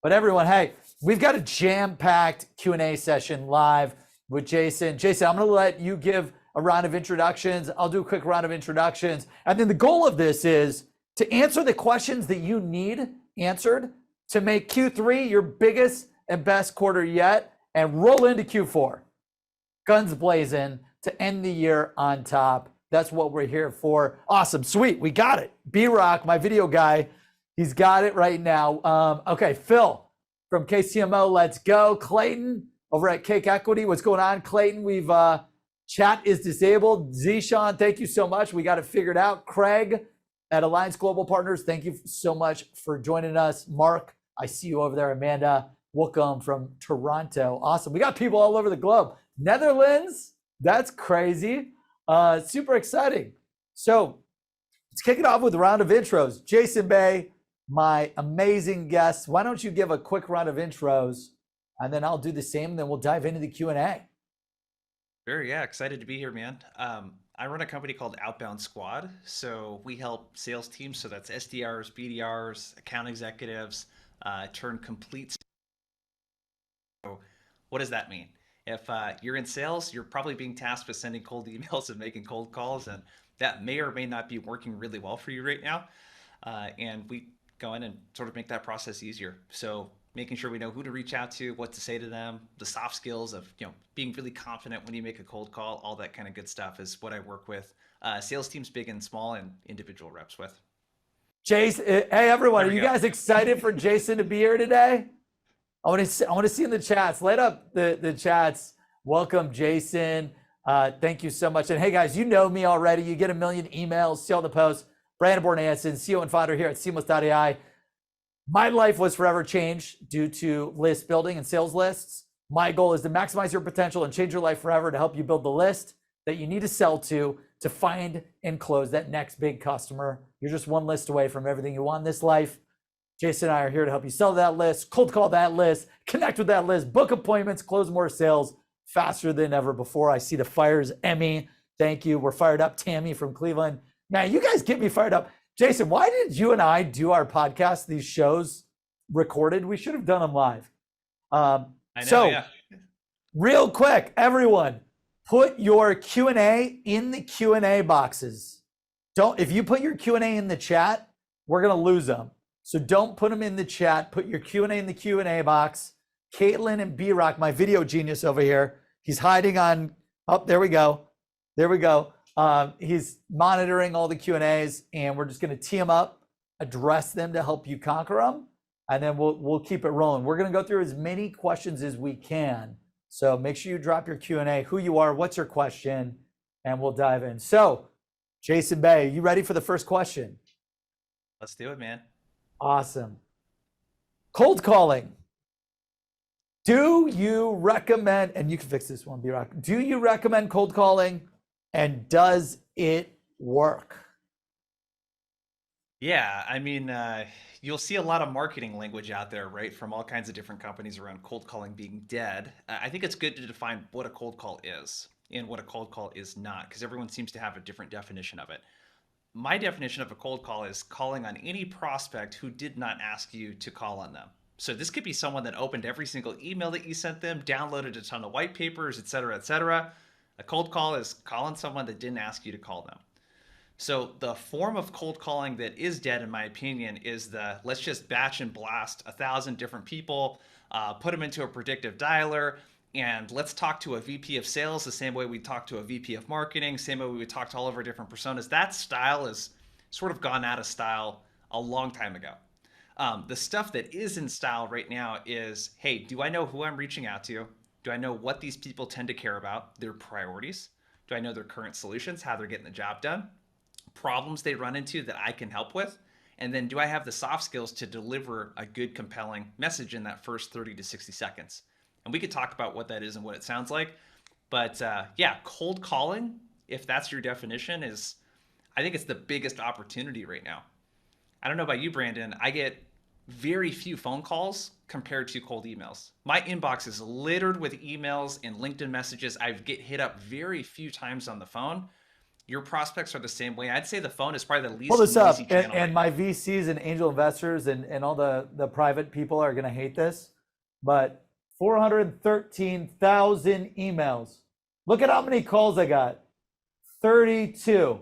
But everyone, hey, we've got a jam-packed Q&A session live with Jason. Jason, I'm going to let you give a round of introductions. I'll do a quick round of introductions. And then the goal of this is to answer the questions that you need answered to make Q3 your biggest and best quarter yet and roll into Q4. Guns blazing to end the year on top. That's what we're here for. Awesome. Sweet. We got it. B-Rock, my video guy, he's got it right now. Okay, Phil from KCMO, let's go. Clayton over at Cake Equity. What's going on, Clayton? We've chat is disabled. Zishan, thank you so much. We got it figured out. Craig at Alliance Global Partners, thank you so much for joining us. Mark, I see you over there. Amanda, welcome from Toronto. Awesome. We got people all over the globe. Netherlands, that's crazy. Super exciting. So let's kick it off with a round of intros. Jason Bay, my amazing guest. Why don't you give a quick round of intros, and then I'll do the same, and then we'll dive into the Q&A. Sure, yeah, excited to be here, man. I run a company called Outbound Squad. So we help sales teams, so that's SDRs, BDRs, account executives, turn complete. So what does that mean? If you're in sales, you're probably being tasked with sending cold emails and making cold calls, and that may or may not be working really well for you right now. And we go in and sort of make that process easier. So making sure we know who to reach out to, what to say to them, the soft skills of being really confident when you make a cold call, all that kind of good stuff is what I work with sales teams big and small and individual reps with. Jason, hey everyone, are you guys excited for Jason to be here today? I want to see in the chats. Light up the chats. Welcome, Jason. Thank you so much. And hey guys, you know me already. You get a million emails, see all the posts. Brandon Bornancin, CEO and founder here at Seamless.ai. My life was forever changed due to list building and sales lists. My goal is to maximize your potential and change your life forever to help you build the list that you need to sell to find and close that next big customer. You're just one list away from everything you want in this life. Jason and I are here to help you sell that list, cold call that list, connect with that list, book appointments, close more sales faster than ever before. I see the fires. Emmy, thank you. We're fired up. Tammy from Cleveland. Man, you guys get me fired up. Jason, why did you and I do our podcast, these shows recorded? We should have done them live. I know, yeah. Real quick, everyone, put your Q&A in the Q&A boxes. If you put your Q&A in the chat, we're going to lose them. So don't put them in the chat. Put your Q&A in the Q&A box. Caitlin and B-Rock, my video genius over here, he's hiding on, oh, there we go. There we go. He's monitoring all the Q&As, and we're just going to tee them up, address them to help you conquer them, and then we'll keep it rolling. We're going to go through as many questions as we can. So make sure you drop your Q&A, who you are, what's your question, and we'll dive in. So Jason Bay, you ready for the first question? Let's do it, man. Awesome. Cold calling. Do you recommend, and you can fix this one, B-Rock, do you recommend cold calling, and does it work? Yeah, I mean, you'll see a lot of marketing language out there, right, from all kinds of different companies around cold calling being dead. I think it's good to define what a cold call is and what a cold call is not, because everyone seems to have a different definition of it. My definition of a cold call is calling on any prospect who did not ask you to call on them. So this could be someone that opened every single email that you sent them, downloaded a ton of white papers, et cetera, et cetera. A cold call is calling someone that didn't ask you to call them. So the form of cold calling that is dead, in my opinion, is the let's just batch and blast 1,000 different people, put them into a predictive dialer, and let's talk to a VP of sales the same way we talk to a VP of marketing, same way we would talk to all of our different personas. That style is sort of gone out of style a long time ago. The stuff that is in style right now is, hey, do I know who I'm reaching out to? Do I know what these people tend to care about, their priorities? Do I know their current solutions, how they're getting the job done, problems they run into that I can help with? And then do I have the soft skills to deliver a good, compelling message in that first 30 to 60 seconds? And we could talk about what that is and what it sounds like. But yeah, cold calling, if that's your definition, I think it's the biggest opportunity right now. I don't know about you, Brandon. I get very few phone calls compared to cold emails. My inbox is littered with emails and LinkedIn messages. I get hit up very few times on the phone. Your prospects are the same way. I'd say the phone is probably the Pull least this up, noisy channel and right my now. VCs and angel investors and all the private people are going to hate this, but 413,000 emails. Look at how many calls I got. 32.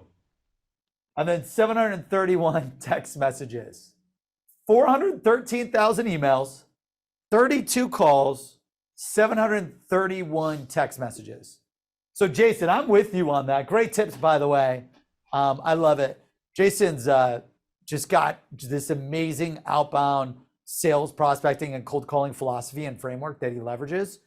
And then 731 text messages. 413,000 emails, 32 calls, 731 text messages. So Jason, I'm with you on that. Great tips, by the way. I love it. Jason's just got this amazing outbound sales prospecting and cold calling philosophy and framework that he leverages.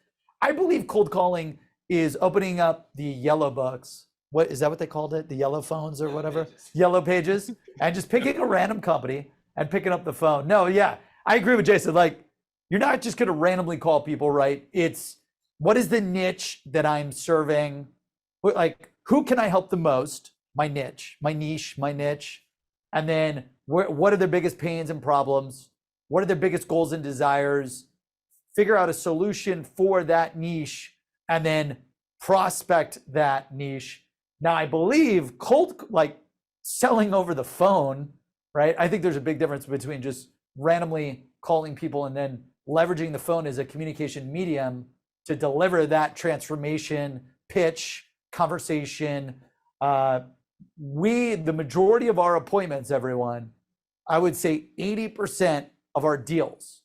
I believe cold calling is opening up the yellow books. What is that what they called it? The yellow phones or whatever? Yellow pages. And just picking a random company and picking up the phone. No, yeah, I agree with Jason. Like, you're not just going to randomly call people, right? It's what is the niche that I'm serving? Like, who can I help the most? My niche, my niche. And then what are their biggest pains and problems? What are their biggest goals and desires? Figure out a solution for that niche and then prospect that niche. Now, I believe like selling over the phone, right? I think there's a big difference between just randomly calling people and then leveraging the phone as a communication medium to deliver that transformation, pitch, conversation. The majority of our appointments, everyone, I would say 80% of our deals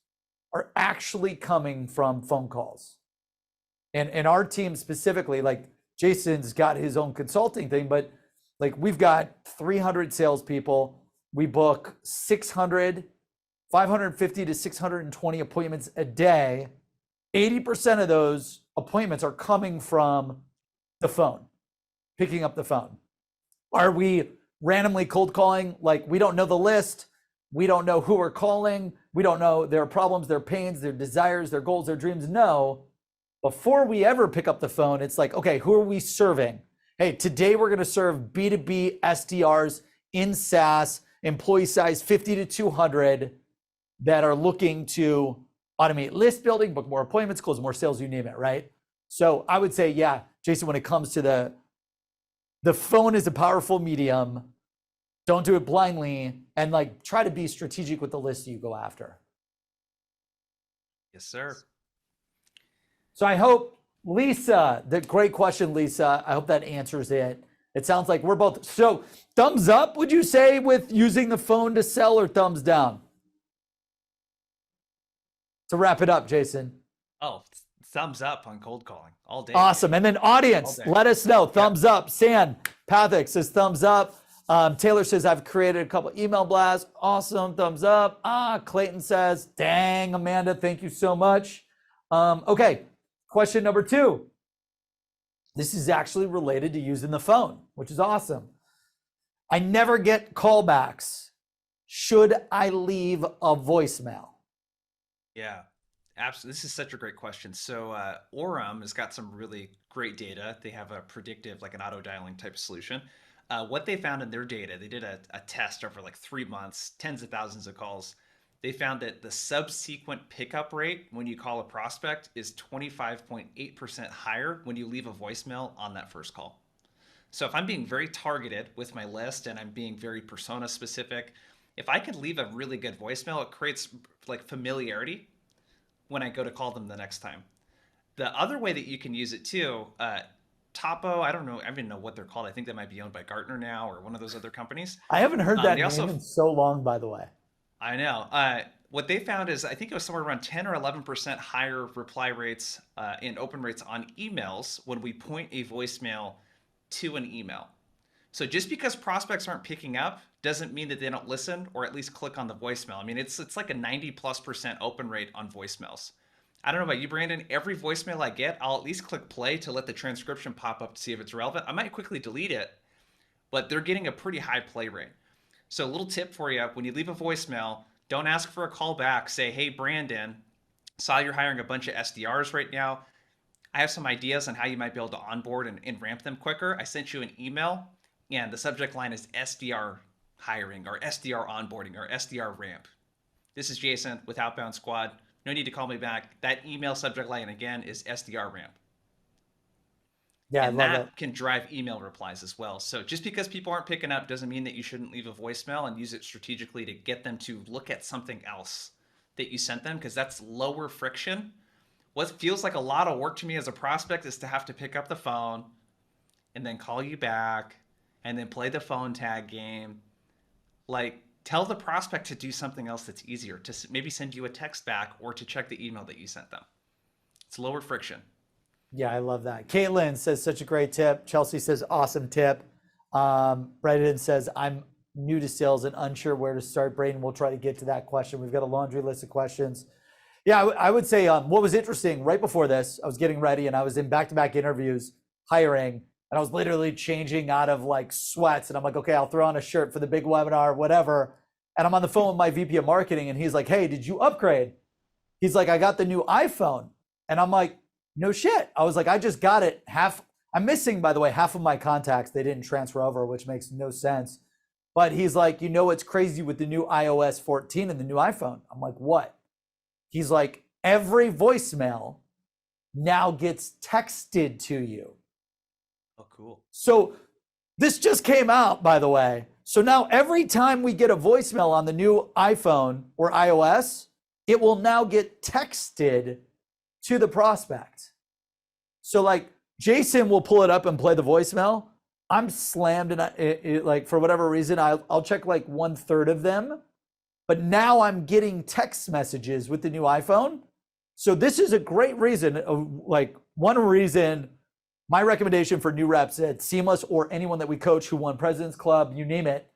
are actually coming from phone calls. And our team specifically, like Jason's got his own consulting thing, but like we've got 300 salespeople. We book 550 to 620 appointments a day. 80% of those appointments are coming from the phone, picking up the phone. Are we randomly cold calling? Like, we don't know the list. We don't know who we're calling. We don't know their problems, their pains, their desires, their goals, their dreams. No. Before we ever pick up the phone, it's like, okay, who are we serving? Hey, today we're going to serve B2B SDRs in SaaS, employee size 50 to 200 that are looking to automate list building, book more appointments, close more sales, you name it, right? So I would say, yeah, Jason, when it comes to the phone is a powerful medium. Don't do it blindly, and like try to be strategic with the list you go after. Yes, sir. So I hope, Lisa, great question, Lisa. I hope that answers it. It sounds like we're both, so thumbs up, would you say, with using the phone to sell, or thumbs down? To wrap it up, Jason. Oh, thumbs up on cold calling all day. Awesome. And then audience, let us know. Thumbs up. San Pathik says thumbs up. Taylor says, I've created a couple email blasts. Awesome. Thumbs up. Clayton says, dang, Amanda, thank you so much. Okay. Question number 2. This is actually related to using the phone, which is awesome. I never get callbacks. Should I leave a voicemail? Yeah, absolutely. This is such a great question. So Orem has got some really great data. They have a predictive, like an auto dialing type of solution. What they found in their data, they did a test over like 3 months, tens of thousands of calls. They found that the subsequent pickup rate when you call a prospect is 25.8% higher when you leave a voicemail on that first call. So if I'm being very targeted with my list and I'm being very persona specific, if I could leave a really good voicemail, it creates like familiarity when I go to call them the next time. The other way that you can use it too, Topo, I don't know, I don't even know what they're called. I think they might be owned by Gartner now or one of those other companies. I haven't heard that name in so long, by the way. I know. What they found is, I think it was somewhere around 10 or 11% higher reply rates and open rates on emails when we point a voicemail to an email. So just because prospects aren't picking up doesn't mean that they don't listen or at least click on the voicemail. I mean, it's like a 90+% open rate on voicemails. I don't know about you, Brandon. Every voicemail I get, I'll at least click play to let the transcription pop up to see if it's relevant. I might quickly delete it, but they're getting a pretty high play rate. So a little tip for you, when you leave a voicemail, don't ask for a call back. Say, hey, Brandon, saw you're hiring a bunch of SDRs right now. I have some ideas on how you might be able to onboard and ramp them quicker. I sent you an email, and the subject line is SDR hiring or SDR onboarding or SDR ramp. This is Jason with Outbound Squad. No need to call me back. That email subject line again is SDR ramp. Yeah, I And love it. that can drive email replies as well. So just because people aren't picking up doesn't mean that you shouldn't leave a voicemail and use it strategically to get them to look at something else that you sent them, because that's lower friction. What feels like a lot of work to me as a prospect is to have to pick up the phone and then call you back and then play the phone tag game. Like, tell the prospect to do something else that's easier, to maybe send you a text back or to check the email that you sent them. It's lower friction. Yeah, I love that. Caitlin says such a great tip. Chelsea says awesome tip. Brendan says I'm new to sales and unsure where to start. Braden, we'll try to get to that question. We've got a laundry list of questions. Yeah, I would say what was interesting right before this, I was getting ready and I was in back-to-back interviews hiring, and I was literally changing out of like sweats, and I'm like, okay, I'll throw on a shirt for the big webinar, whatever. And I'm on the phone with my VP of marketing, and he's like, hey, did you upgrade? He's like, I got the new iPhone. And I'm like, no shit. I was like, I just got it. I'm missing, by the way, half of my contacts. They didn't transfer over, which makes no sense. But he's like, you know what's crazy with the new iOS 14 and the new iPhone? I'm like, what? He's like, every voicemail now gets texted to you. Oh, cool. So this just came out, by the way. So now every time we get a voicemail on the new iPhone or iOS, it will now get texted to the prospect. So like Jason will pull it up and play the voicemail. I'm slammed, and like for whatever reason, I'll check like 1/3 of them. But now I'm getting text messages with the new iPhone. So this is a great reason, like one reason, my recommendation for new reps at Seamless or anyone that we coach who won President's Club, you name it,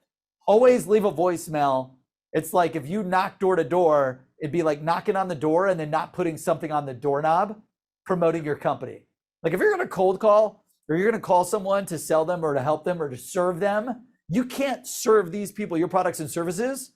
always leave a voicemail. It's like if you knock door to door, it'd be like knocking on the door and then not putting something on the doorknob, promoting your company. Like if you're going to cold call or you're going to call someone to sell them or to help them or to serve them, you can't serve these people, your products and services,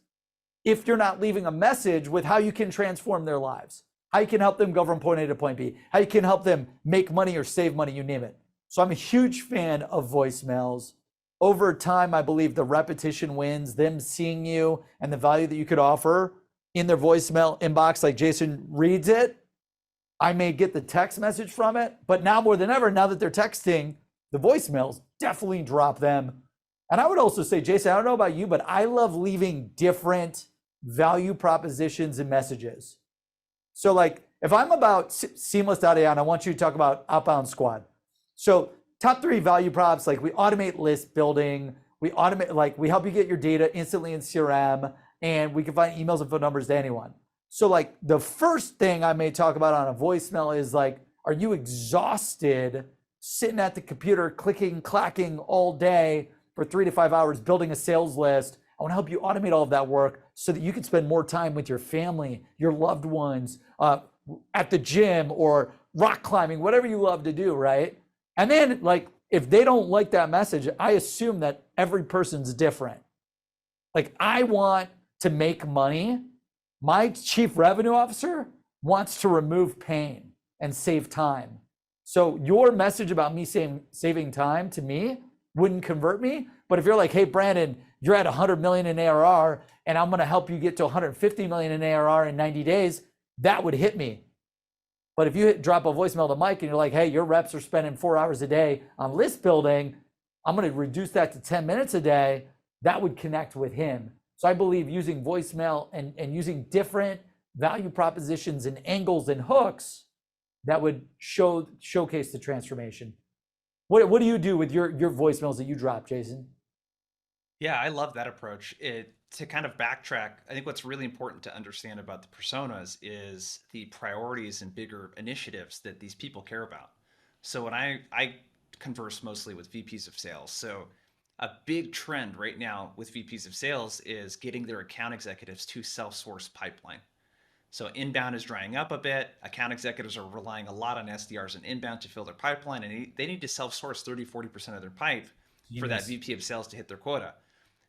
if you're not leaving a message with how you can transform their lives, how you can help them go from point A to point B, how you can help them make money or save money, you name it. So I'm a huge fan of voicemails. Over time, I believe the repetition wins, them seeing you and the value that you could offer in their voicemail inbox, like Jason reads it. I may get the text message from it, but now more than ever, now that they're texting, the voicemails definitely drop them. And I would also say, Jason, I don't know about you, but I love leaving different value propositions and messages. So like if I'm about seamless.ai and I want you to talk about Outbound Squad. So top 3 value props, like we automate list building, we automate, like we help you get your data instantly in CRM, and we can find emails and phone numbers to anyone. So like the first thing I may talk about on a voicemail is like, are you exhausted sitting at the computer, clicking, clacking all day for 3 to 5 hours, building a sales list? I want to help you automate all of that work so that you can spend more time with your family, your loved ones, at the gym or rock climbing, whatever you love to do, right? And then like, if they don't like that message, I assume that every person's different. Like I want to make money. My chief revenue officer wants to remove pain and save time. So your message about me saving time to me wouldn't convert me. But if you're like, hey, Brandon, you're at 100 million in ARR and I'm going to help you get to 150 million in ARR in 90 days, that would hit me. But if you drop a voicemail to Mike and you're like, hey, your reps are spending 4 hours a day on list building, I'm going to reduce that to 10 minutes a day, that would connect with him. So I believe using voicemail and using different value propositions and angles and hooks that would showcase the transformation. What do you do with your voicemails that you drop, Jason? Yeah, I love that approach. To kind of backtrack, I think what's really important to understand about the personas is the priorities and bigger initiatives that these people care about. So when I converse mostly with VPs of sales. So a big trend right now with VPs of sales is getting their account executives to self-source pipeline. So inbound is drying up a bit. Account executives are relying a lot on SDRs and inbound to fill their pipeline, and they need to self-source 30-40% of their pipe for that VP of sales to hit their quota.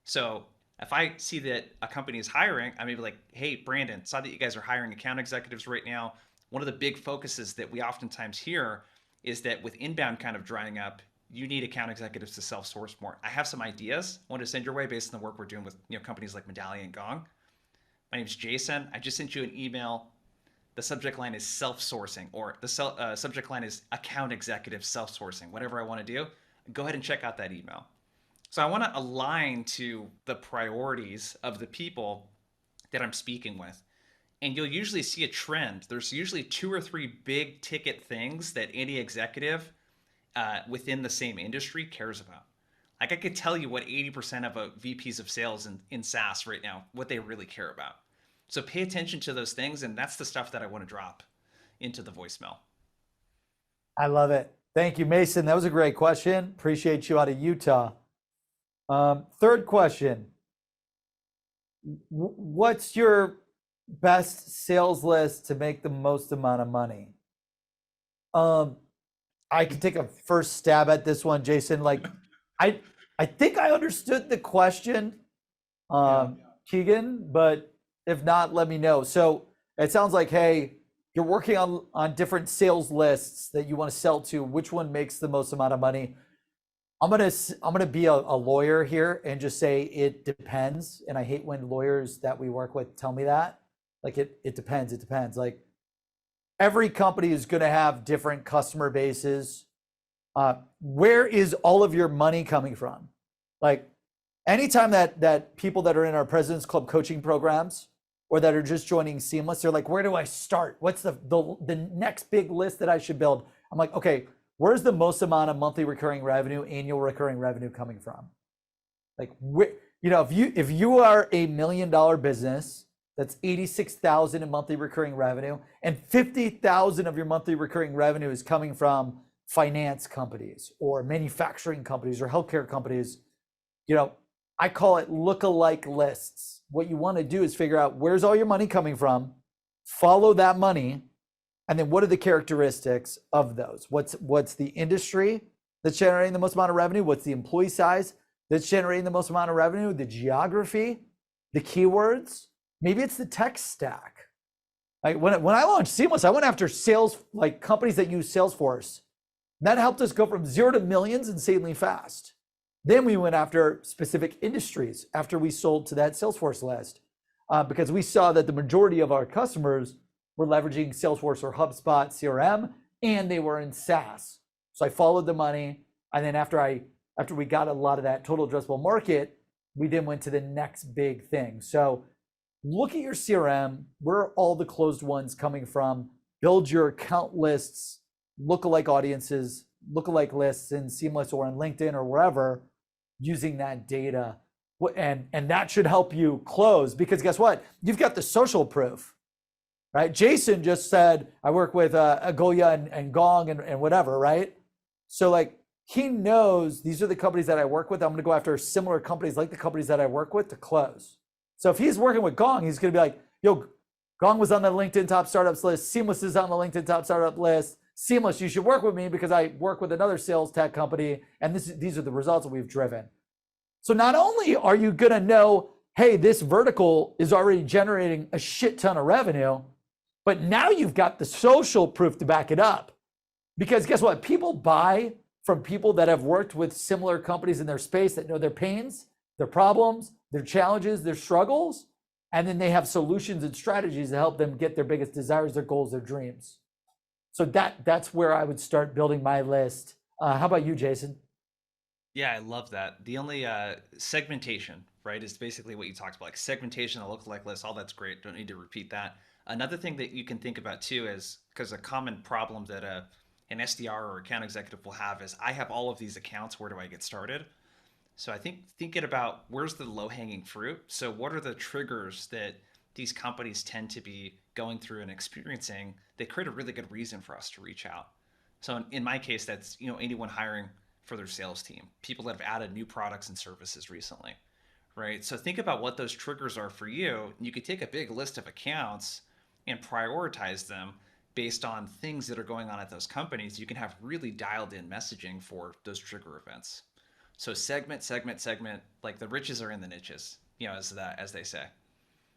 So if I see that a company is hiring, I may be like, hey, Brandon, saw that you guys are hiring account executives right now. One of the big focuses that we oftentimes hear is that with inbound kind of drying up, you need account executives to self-source more. I have some ideas I want to send your way based on the work we're doing with companies like Medallia and Gong. My name's Jason. I just sent you an email. the subject line is self-sourcing, or the subject line is account executive self-sourcing, whatever I want to do, go ahead and check out that email. So I want to align to the priorities of the people that I'm speaking with. And you'll usually see a trend. There's usually 2 or 3 big ticket things that any executive within the same industry cares about. Like, I could tell you what 80% of VPs of sales in SaaS right now, what they really care about. So pay attention to those things, and that's the stuff that I want to drop into the voicemail. I love it. Thank you, Mason. That was a great question. Appreciate you out of Utah. Third question. What's your best sales list to make the most amount of money? I can take a first stab at this one, Jason. Like, I think I understood the question, Keegan, but if not, let me know. So it sounds like, hey, you're working on different sales lists that you want to sell to. Which one makes the most amount of money? I'm gonna be a lawyer here and just say it depends. And I hate when lawyers that we work with tell me that. Like, it depends. It depends. Like, every company is gonna have different customer bases. Where is all of your money coming from? Like, anytime that people that are in our President's Club coaching programs or that are just joining Seamless, they're like, where do I start? What's the next big list that I should build? I'm like, okay, where's the most amount of monthly recurring revenue, annual recurring revenue coming from? Like, if you are a $1 million business, that's 86,000 in monthly recurring revenue, and 50,000 of your monthly recurring revenue is coming from finance companies or manufacturing companies or healthcare companies. I call it look-alike lists. What you want to do is figure out where's all your money coming from, follow that money, and then what are the characteristics of those? What's the industry that's generating the most amount of revenue? What's the employee size that's generating the most amount of revenue? The geography, the keywords, maybe it's the tech stack. Like, when I launched Seamless, I went after sales, like companies that use Salesforce. That helped us go from 0 to millions insanely fast. Then we went after specific industries after we sold to that Salesforce list, because we saw that the majority of our customers were leveraging Salesforce or HubSpot CRM, and they were in SaaS. So I followed the money, and then after we got a lot of that total addressable market, we then went to the next big thing. So look at your CRM. Where are all the closed ones coming from? Build your account lists, lookalike audiences, lookalike lists in Seamless or on LinkedIn or wherever, using that data. And that should help you close, because guess what? You've got the social proof, right? Jason just said, I work with Agoya and Gong and whatever, right? So like, he knows these are the companies that I work with. I'm going to go after similar companies like the companies that I work with to close. So if he's working with Gong, he's going to be like, yo, Gong was on the LinkedIn top startups list. Seamless is on the LinkedIn top startup list. Seamless, you should work with me because I work with another sales tech company, and these are the results that we've driven. So not only are you going to know, hey, this vertical is already generating a shit ton of revenue, but now you've got the social proof to back it up. Because guess what? People buy from people that have worked with similar companies in their space, that know their pains, their problems, their challenges, their struggles, and then they have solutions and strategies to help them get their biggest desires, their goals, their dreams. So that's where I would start building my list. How about you, Jason? Yeah, I love that. The only segmentation, right, is basically what you talked about, like segmentation, a lookalike list, all that's great. Don't need to repeat that. Another thing that you can think about too is, because a common problem that an SDR or account executive will have is, I have all of these accounts, where do I get started? So I think thinking about where's the low-hanging fruit. So what are the triggers that these companies tend to be going through and experiencing? They create a really good reason for us to reach out. So in my case, that's anyone hiring for their sales team, people that have added new products and services recently, right? So think about what those triggers are for you. You could take a big list of accounts and prioritize them based on things that are going on at those companies. You can have really dialed in messaging for those trigger events. So segment, like the riches are in the niches, as they say.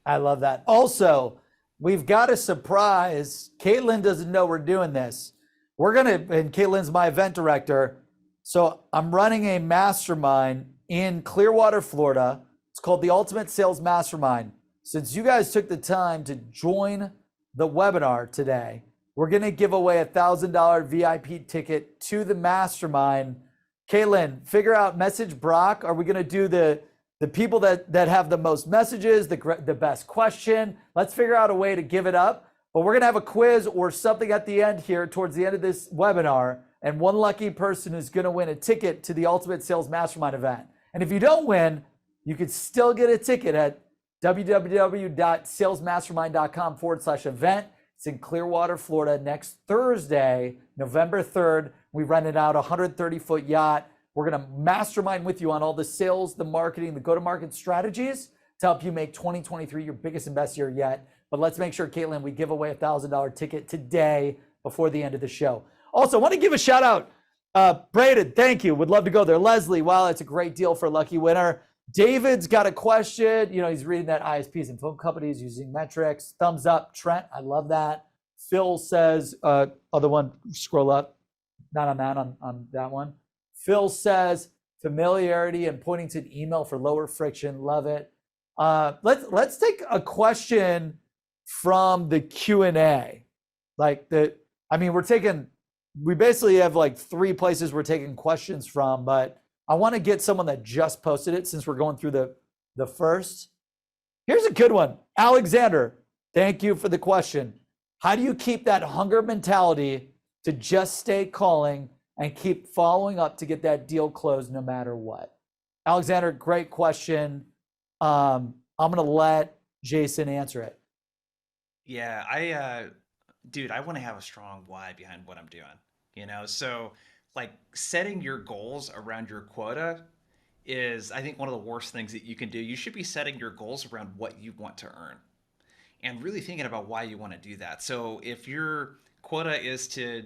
I love that. Also, we've got a surprise. Caitlin doesn't know we're doing this. And Caitlin's my event director. So I'm running a mastermind in Clearwater, Florida. It's called the Ultimate Sales Mastermind. Since you guys took the time to join the webinar today, we're going to give away a $1,000 VIP ticket to the mastermind. Caitlin, figure out message Brock. Are we going to do the people that have the most messages, the best question? Let's figure out a way to give it up. But we're going to have a quiz or something at the end here towards the end of this webinar. And one lucky person is going to win a ticket to the Ultimate Sales Mastermind event. And if you don't win, you could still get a ticket at www.salesmastermind.com/event. It's in Clearwater, Florida, next Thursday, November 3rd. We rented out a 130-foot yacht. We're going to mastermind with you on all the sales, the marketing, the go-to-market strategies to help you make 2023 your biggest and best year yet. But let's make sure, Caitlin, we give away a $1,000 ticket today before the end of the show. Also, I want to give a shout out. Braden, thank you. Would love to go there. Leslie, wow, it's a great deal for a lucky winner. David's got a question. You know, he's reading that ISPs and phone companies using metrics. Thumbs up. Trent, I love that. Phil says, other one, scroll up. Not on that, on that one. Phil says, familiarity and pointing to an email for lower friction. Love it. Let's take a question from the Q&A. We basically have like 3 places we're taking questions from, but I want to get someone that just posted it since we're going through the first. Here's a good one. Alexander, thank you for the question. How do you keep that hunger mentality to just stay calling and keep following up to get that deal closed no matter what? Alexander, great question. I'm going to let Jason answer it. Yeah, I want to have a strong why behind what I'm doing, you know? So like setting your goals around your quota is, I think, one of the worst things that you can do. You should be setting your goals around what you want to earn and really thinking about why you want to do that. So if your quota is to,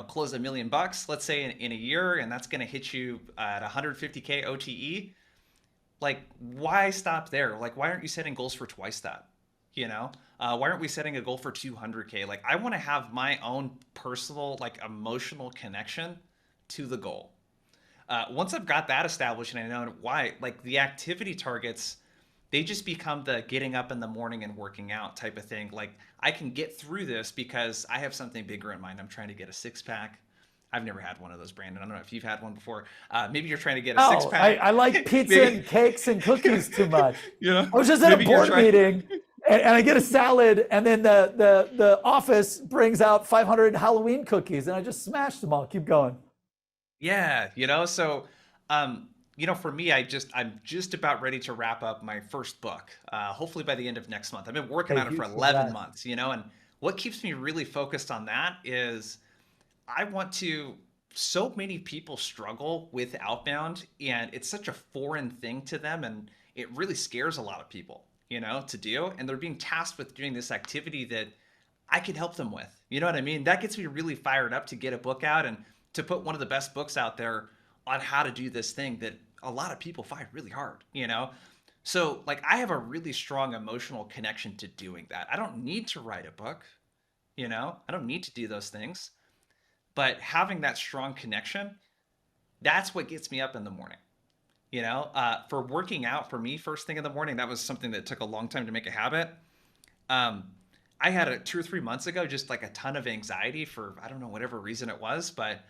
close $1 million, let's say in a year, and that's going to hit you at 150K OTE, like why stop there? Like, why aren't you setting goals for twice that? Why aren't we setting a goal for 200K? Like, I want to have my own personal, like, emotional connection to the goal. Once I've got that established and I know why, like the activity targets, they just become the getting up in the morning and working out type of thing. Like, I can get through this because I have something bigger in mind. I'm trying to get a 6-pack. I've never had one of those, Brandon. I don't know if you've had one before. Maybe you're trying to get a 6-pack. I like pizza and cakes and cookies too much. I was just at a maybe board meeting and I get a salad, and then the office brings out 500 Halloween cookies, and I just smashed them all. Keep going. Yeah, so for me, I'm just about ready to wrap up my first book. Hopefully by the end of next month. I've been working on it for 11 months, and what keeps me really focused on that is I want to. So many people struggle with outbound, and it's such a foreign thing to them, and it really scares a lot of people, to do. And they're being tasked with doing this activity that I can help them with. You know what I mean? That gets me really fired up to get a book out and to put one of the best books out there on how to do this thing that a lot of people find really hard, So like, I have a really strong emotional connection to doing that. I don't need to write a book, I don't need to do those things. But having that strong connection, that's what gets me up in the morning. For working out, for me, first thing in the morning, that was something that took a long time to make a habit. I had 2 or 3 months ago, just like a ton of anxiety for, I don't know, whatever reason it was, but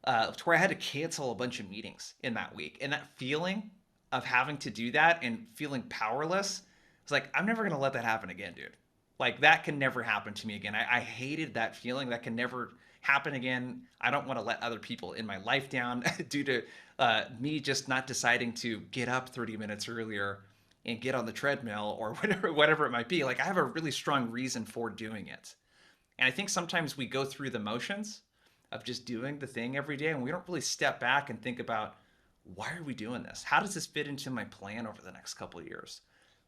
to where I had to cancel a bunch of meetings in that week. And that feeling of having to do that and feeling powerless, was like, I'm never going to let that happen again, dude. Like, that can never happen to me again. I hated that feeling. That can never happen again. I don't want to let other people in my life down due to me just not deciding to get up 30 minutes earlier and get on the treadmill or whatever it might be. Like, I have a really strong reason for doing it. And I think sometimes we go through the motions of just doing the thing every day, and we don't really step back and think about, why are we doing this? How does this fit into my plan over the next couple of years?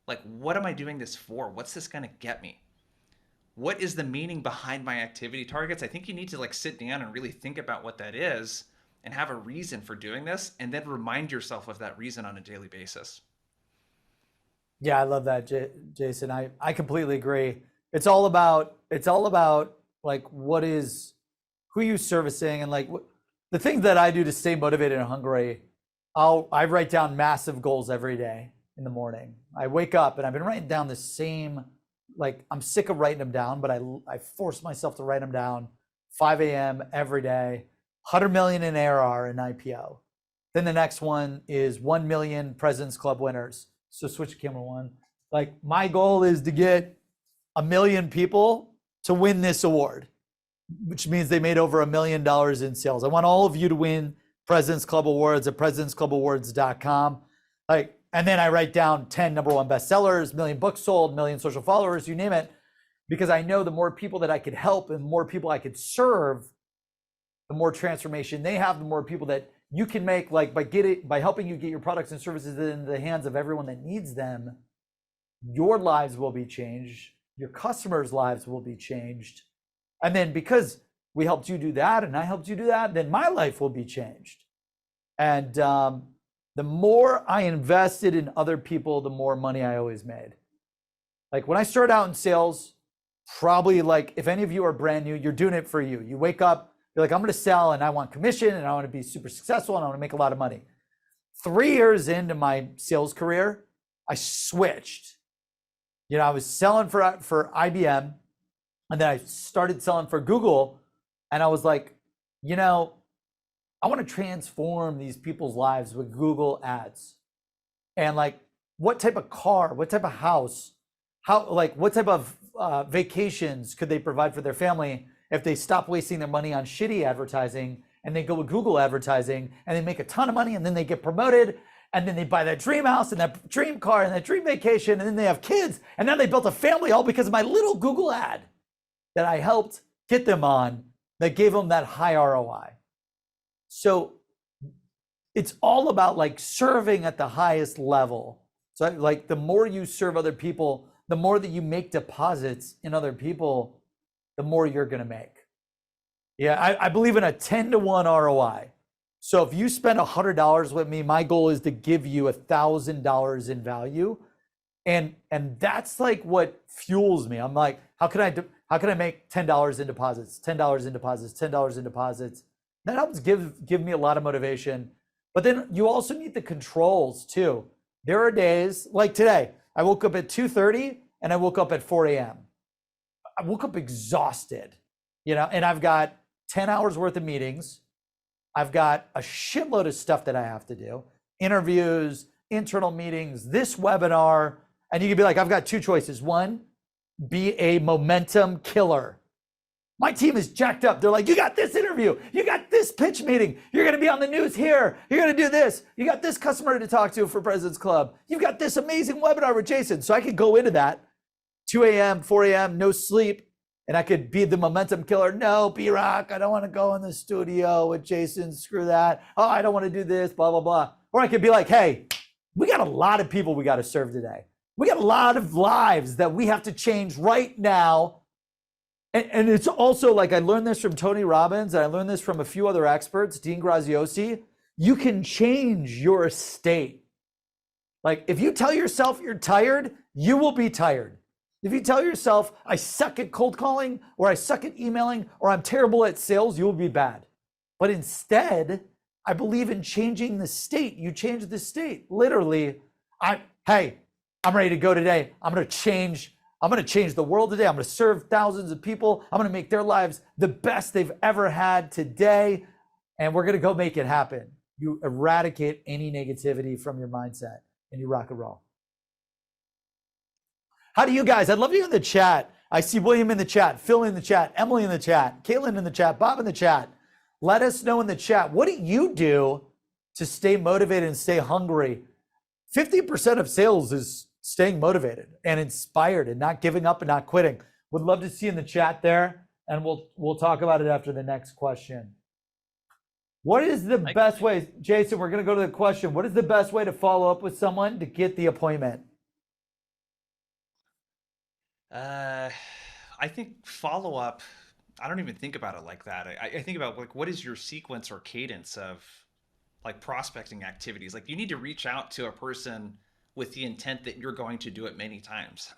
Like, what am I doing this for? What's this going to get me? What is the meaning behind my activity targets? I think you need to like sit down and really think about what that is and have a reason for doing this, and then remind yourself of that reason on a daily basis. Yeah, I love that, Jason. I completely agree. It's all about like, who you servicing, and like the things that I do to stay motivated and hungry. I write down massive goals every day in the morning. I wake up and I've been writing down the same like I'm sick of writing them down, but I force myself to write them down. 5 a.m. every day. 100 million in ARR in IPO. Then the next one is 1 million President's Club winners. So switch to camera one. Like my goal is to get 1 million people to win this award, which means they made over $1 million in sales. I want all of you to win President's Club Awards at presidentsclubawards.com. Like, and then I write down 10 number one bestsellers, 1 million books sold, 1 million social followers, you name it, because I know the more people that I could help and more people I could serve, the more transformation they have, the more people that you can make, like by helping you get your products and services into the hands of everyone that needs them, your lives will be changed, your customers' lives will be changed. And then because we helped you do that and I helped you do that, then my life will be changed. And the more I invested in other people, the more money I always made. Like when I started out in sales, probably like if any of you are brand new, you're doing it for you. You wake up, you're like, I'm going to sell and I want commission and I want to be super successful and I want to make a lot of money. 3 years into my sales career, I switched. You know, I was selling for IBM and then I started selling for Google and I was like, you know, I want to transform these people's lives with Google ads. And like, what type of car, what type of house, what type of vacations could they provide for their family if they stop wasting their money on shitty advertising and they go with Google advertising and they make a ton of money and then they get promoted and then they buy that dream house and that dream car and that dream vacation and then they have kids and now they built a family all because of my little Google ad that I helped get them on that gave them that high ROI. So it's all about like serving at the highest level. So like the more you serve other people, the more that you make deposits in other people, the more you're going to make. Yeah, I believe in a 10-to-1 ROI. So if you spend $100 with me, my goal is to give you $1,000 in value. And that's like what fuels me. I'm like, how can I make $10 in deposits, $10 in deposits, $10 in deposits? That helps give me a lot of motivation. But then you also need the controls too. There are days like today, I woke up at 2:30 and I woke up at 4 a.m. I woke up exhausted, you know, and I've got 10 hours worth of meetings. I've got a shitload of stuff that I have to do, interviews, internal meetings, this webinar. And you can be like, I've got two choices. One, be a momentum killer. My team is jacked up. They're like, you got this interview. You got this pitch meeting. You're going to be on the news here. You're going to do this. You got this customer to talk to for President's Club. You've got this amazing webinar with Jason. So I could go into that 2 a.m., 4 a.m., no sleep. And I could be the momentum killer. No, B-Rock, I don't want to go in the studio with Jason. Screw that. Oh, I don't want to do this, blah, blah, blah. Or I could be like, hey, we got a lot of people we got to serve today. We got a lot of lives that we have to change right now. And it's also like, I learned this from Tony Robbins, and I learned this from a few other experts, Dean Graziosi. You can change your state. Like if you tell yourself you're tired, you will be tired. If you tell yourself, I suck at cold calling, or I suck at emailing, or I'm terrible at sales, you will be bad. But instead, I believe in changing the state. You change the state. Literally, hey, I'm ready to go today. I'm going to change the world today. I'm going to serve thousands of people. I'm going to make their lives the best they've ever had today. And we're going to go make it happen. You eradicate any negativity from your mindset and you rock and roll. How do you guys? I'd love you in the chat. I see William in the chat, Phil in the chat, Emily in the chat, Caitlin in the chat, Bob in the chat. Let us know in the chat. What do you do to stay motivated and stay hungry? 50% of sales is staying motivated and inspired and not giving up and not quitting. Would love to see in the chat there, and we'll talk about it after the next question. What is the best way, Jason, we're going to go to the question. What is the best way to follow up with someone to get the appointment? I think follow up, I don't even think about it like that. I think about like, what is your sequence or cadence of like prospecting activities? Like you need to reach out to a person with the intent that you're going to do it many times.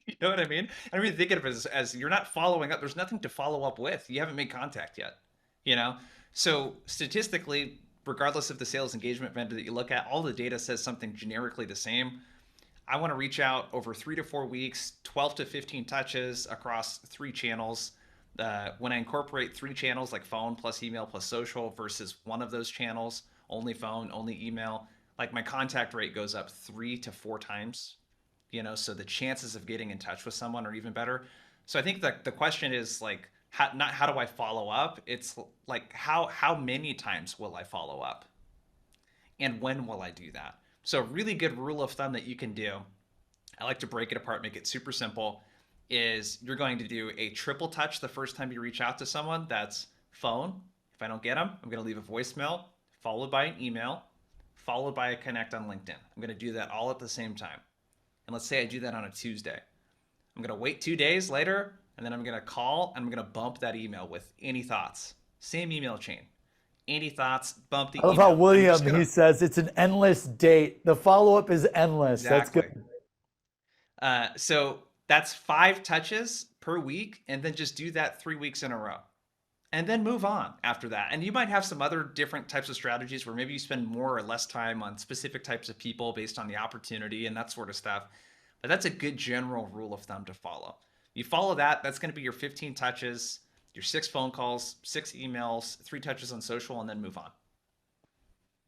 You know what I mean? I mean, think of it as you're not following up. There's nothing to follow up with. You haven't made contact yet, you know? So statistically, regardless of the sales engagement vendor that you look at, all the data says something generically the same. I want to reach out over 3 to 4 weeks, 12 to 15 touches across 3 channels. When I incorporate 3 channels like phone plus email plus social versus one of those channels, only phone, only email, like my contact rate goes up 3 to 4 times, so the chances of getting in touch with someone are even better. So I think that the question is like, not how do I follow up? It's like, how many times will I follow up? And when will I do that? So a really good rule of thumb that you can do, I like to break it apart, make it super simple, is you're going to do a triple touch the first time you reach out to someone. That's phone. If I don't get them, I'm going to leave a voicemail, followed by an email, followed by a connect on LinkedIn. I'm going to do that all at the same time. And let's say I do that on a Tuesday. I'm going to wait 2 days later, and then I'm going to call, and I'm going to bump that email with any thoughts. Same email chain. Any thoughts, bump the I love email. how William, he says it's an endless date. The follow-up is endless. Exactly. That's good. So that's 5 touches per week, and then just do that 3 weeks in a row. And then move on after that. And you might have some other different types of strategies where maybe you spend more or less time on specific types of people based on the opportunity and that sort of stuff. But that's a good general rule of thumb to follow. You follow that, that's going to be your 15 touches, your 6 phone calls, 6 emails, 3 touches on social, and then move on.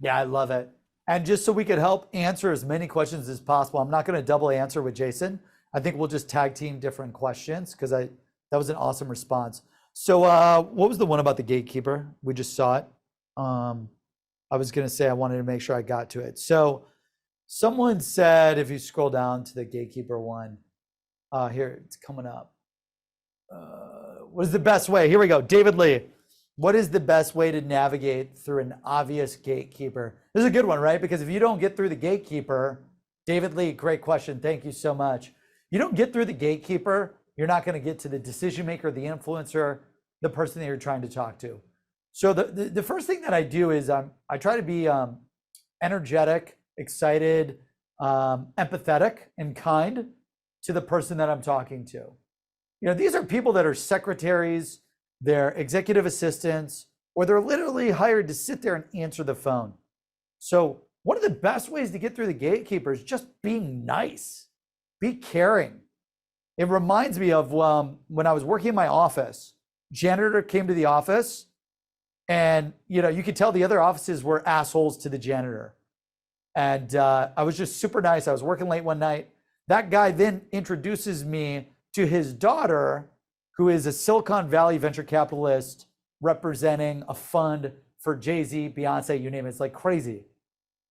Yeah, I love it. And just so we could help answer as many questions as possible, I'm not going to double answer with Jason. I think we'll just tag team different questions because that was an awesome response. So what was the one about the gatekeeper? We just saw it. I was going to say I wanted to make sure I got to it. So someone said, if you scroll down to the gatekeeper one, here, it's coming up. What is the best way? Here we go. David Lee. What is the best way to navigate through an obvious gatekeeper? This is a good one, right? Because if you don't get through the gatekeeper, David Lee, great question. Thank you so much. You don't get through the gatekeeper, you're not going to get to the decision maker, the influencer, the person that you're trying to talk to. So the first thing that I do is I try to be energetic, excited, empathetic, and kind to the person that I'm talking to. These are people that are secretaries, they're executive assistants, or they're literally hired to sit there and answer the phone. So one of the best ways to get through the gatekeeper is just being nice, be caring. It reminds me of when I was working in my office, janitor came to the office and, you could tell the other offices were assholes to the janitor. And I was just super nice. I was working late one night. That guy then introduces me to his daughter, who is a Silicon Valley venture capitalist representing a fund for Jay-Z, Beyonce, you name it. It's like crazy.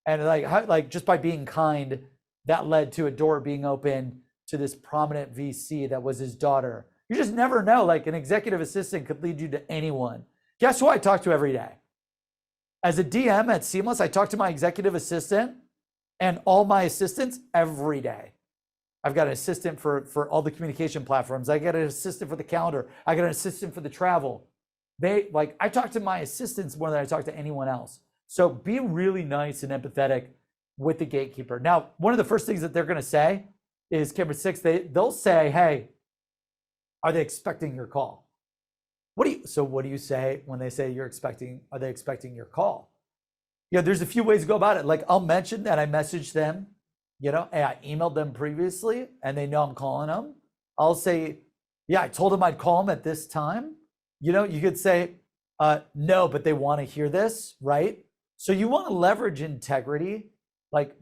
And like just by being kind, that led to a door being opened to this prominent VC that was his daughter. You just never know. Like an executive assistant could lead you to anyone. Guess who I talk to every day? As a DM at Seamless, I talk to my executive assistant and all my assistants every day. I've got an assistant for all the communication platforms. I got an assistant for the calendar. I got an assistant for the travel. I talk to my assistants more than I talk to anyone else. So be really nice and empathetic with the gatekeeper. Now, one of the first things that they're going to say is camera 6. They'll say, "Hey, are they expecting your call?" What do you say when they say are they expecting your call? There's a few ways to go about it. Like I'll mention that I messaged them, hey, I emailed them previously and they know I'm calling them. I'll say, yeah, I told them I'd call them at this time. You could say, no, but they want to hear this, right? So you want to leverage integrity. Like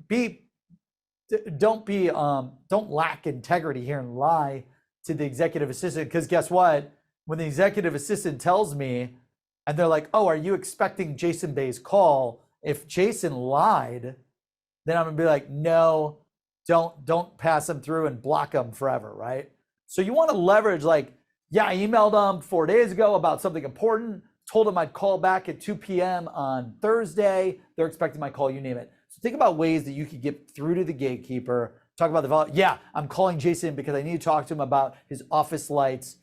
don't lack integrity here and lie to the executive assistant. Because guess what? When the executive assistant tells me and they're like, oh, are you expecting Jason Bay's call? If Jason lied, then I'm gonna be like, no, don't pass them through and block them forever, right? So you want to leverage yeah, I emailed them 4 days ago about something important, told them I'd call back at 2 p.m. on Thursday. They're expecting my call, you name it. So think about ways that you could get through to the gatekeeper. Talk about yeah, I'm calling Jason because I need to talk to him about his office lights.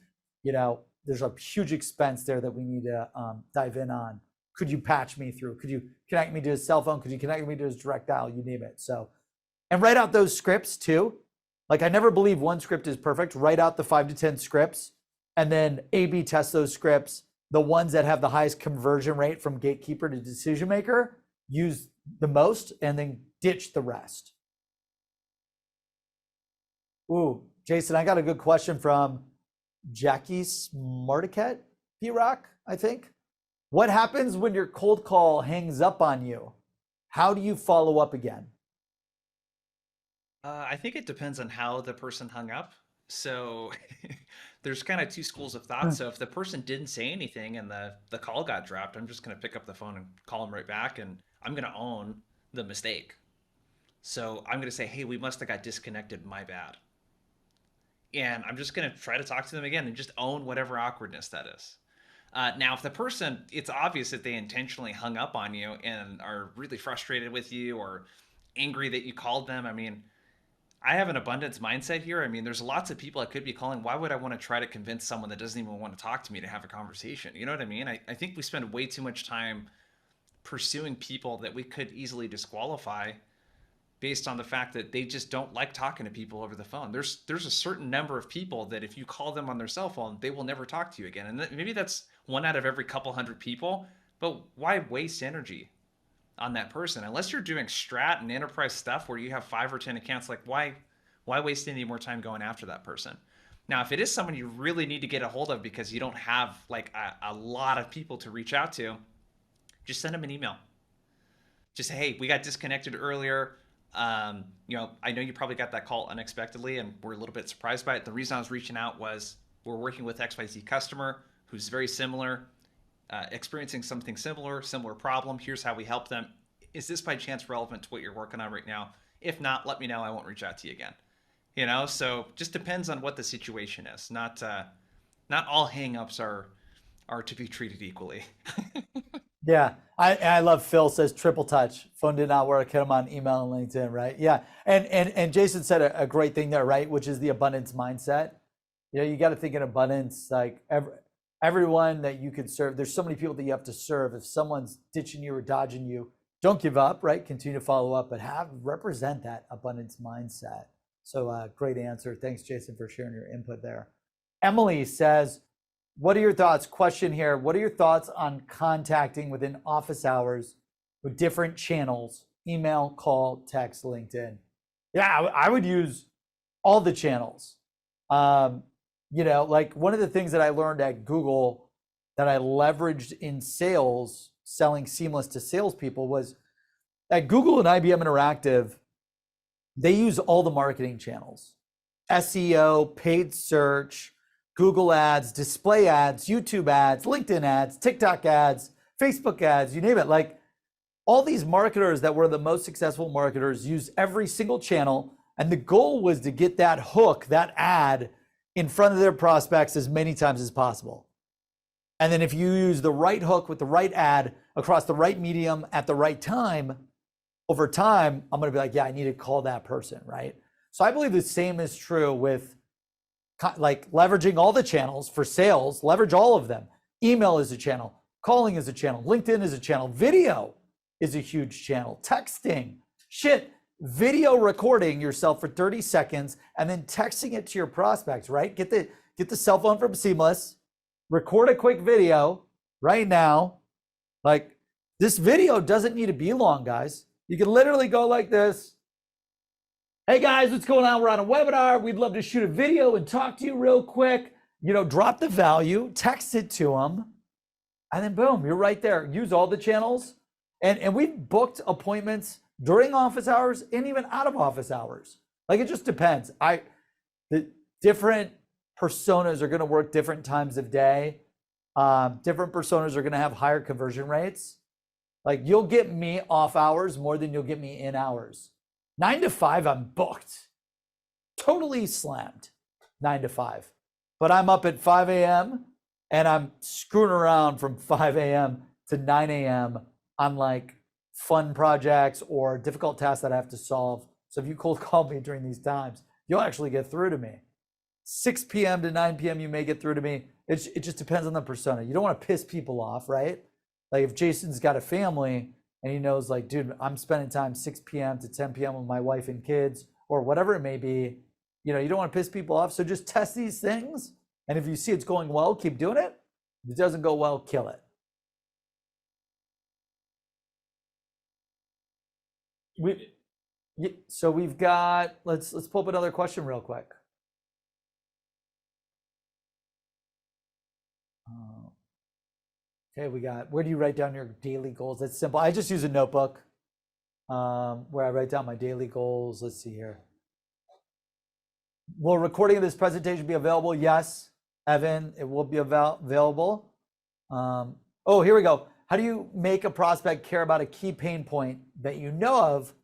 There's a huge expense there that we need to dive in on. Could you patch me through? Could you connect me to his cell phone? Could you connect me to his direct dial? You name it. So, and write out those scripts too. Like I never believe one script is perfect. Write out the 5 to 10 scripts and then A/B test those scripts. The ones that have the highest conversion rate from gatekeeper to decision maker, use the most and then ditch the rest. Ooh, Jason, I got a good question from Jackie Smarticat, P-Rock, I think. What happens when your cold call hangs up on you? How do you follow up again? I think it depends on how the person hung up. So there's kind of two schools of thought. So if the person didn't say anything and the call got dropped, I'm just going to pick up the phone and call them right back, and I'm going to own the mistake. So I'm going to say, hey, we must have got disconnected. My bad. And I'm just going to try to talk to them again and just own whatever awkwardness that is. Now, if the person, it's obvious that they intentionally hung up on you and are really frustrated with you or angry that you called them. I mean, I have an abundance mindset here. I mean, there's lots of people I could be calling. Why would I want to try to convince someone that doesn't even want to talk to me to have a conversation? You know what I mean? I think we spend way too much time pursuing people that we could easily disqualify based on the fact that they just don't like talking to people over the phone. There's a certain number of people that if you call them on their cell phone, they will never talk to you again. And maybe that's one out of every couple hundred people, but why waste energy on that person? Unless you're doing strat and enterprise stuff where you have 5 or 10 accounts, like why waste any more time going after that person? Now, if it is someone you really need to get a hold of because you don't have like a lot of people to reach out to, just send them an email. Just say, hey, we got disconnected earlier. I know you probably got that call unexpectedly and we're a little bit surprised by it. The reason I was reaching out was we're working with XYZ customer who's very similar, experiencing something similar problem. Here's how we help them. Is this by chance relevant to what you're working on right now? If not, let me know. I won't reach out to you again. So just depends on what the situation is. Not all hangups are to be treated equally. Yeah, I love Phil says triple touch. Phone did not work. Hit him on email and LinkedIn, right? Yeah, and Jason said a great thing there, right? Which is the abundance mindset. You got to think in abundance. Like everyone that you could serve. There's so many people that you have to serve. If someone's ditching you or dodging you, don't give up, right? Continue to follow up, but represent that abundance mindset. So great answer. Thanks, Jason, for sharing your input there. Emily says, what are your thoughts? Question here. What are your thoughts on contacting within office hours with different channels? Email, call, text, LinkedIn. Yeah, I would use all the channels. Like one of the things that I learned at Google that I leveraged in sales, selling seamless to salespeople, was at Google and IBM Interactive, they use all the marketing channels. SEO, paid search, Google ads, display ads, YouTube ads, LinkedIn ads, TikTok ads, Facebook ads, you name it. Like all these marketers that were the most successful marketers use every single channel. And the goal was to get that hook, that ad in front of their prospects as many times as possible. And then if you use the right hook with the right ad across the right medium at the right time, over time, I'm going to be like, yeah, I need to call that person, right? So I believe the same is true with like leveraging all the channels for sales. Leverage all of them. Email is a channel, calling is a channel, LinkedIn is a channel, video is a huge channel, texting, video recording yourself for 30 seconds and then texting it to your prospects, right? Get the cell phone from Seamless, record a quick video right now. Like this video doesn't need to be long, guys. You can literally go like this. Hey guys, what's going on? We're on a webinar. We'd love to shoot a video and talk to you real quick. Drop the value, text it to them, and then boom, you're right there. Use all the channels. And we've booked appointments during office hours and even out of office hours. Like it just depends. The different personas are going to work different times of day. Different personas are going to have higher conversion rates. Like you'll get me off hours more than you'll get me in hours. 9 to 5, I'm booked. Totally slammed, 9 to 5. But I'm up at 5 a.m. and I'm screwing around from 5 a.m. to 9 a.m. on like fun projects or difficult tasks that I have to solve. So if you cold call me during these times, you'll actually get through to me. 6 p.m. to 9 p.m. you may get through to me. It just depends on the persona. You don't want to piss people off, right? Like if Jason's got a family and he knows like, dude, I'm spending time 6 p.m. to 10 p.m. with my wife and kids or whatever it may be, you don't want to piss people off. So just test these things. And if you see it's going well, keep doing it. If it doesn't go well, kill it. So we've got, let's pull up another question real quick. Okay, where do you write down your daily goals? That's simple. I just use a notebook where I write down my daily goals. Let's see here. Will recording of this presentation be available? Yes, Evan, it will be available. Oh, here we go. How do you make a prospect care about a key pain point that you know of,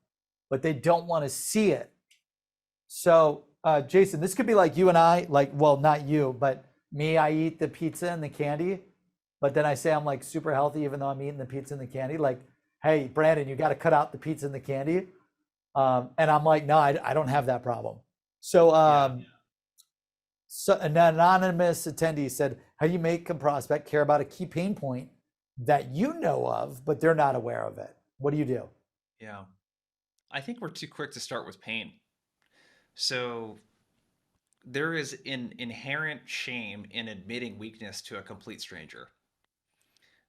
but they don't want to see it? So, Jason, this could be like you and I, like, well, not you, but me, I eat the pizza and the candy, but then I say I'm like super healthy even though I'm eating the pizza and the candy. Like, hey, Brandon, you got to cut out the pizza and the candy. And I'm like, no, I don't have that problem. So, so an anonymous attendee said, how do you make a prospect care about a key pain point that you know of, but they're not aware of it? What do you do? Yeah. I think we're too quick to start with pain. So there is an inherent shame in admitting weakness to a complete stranger.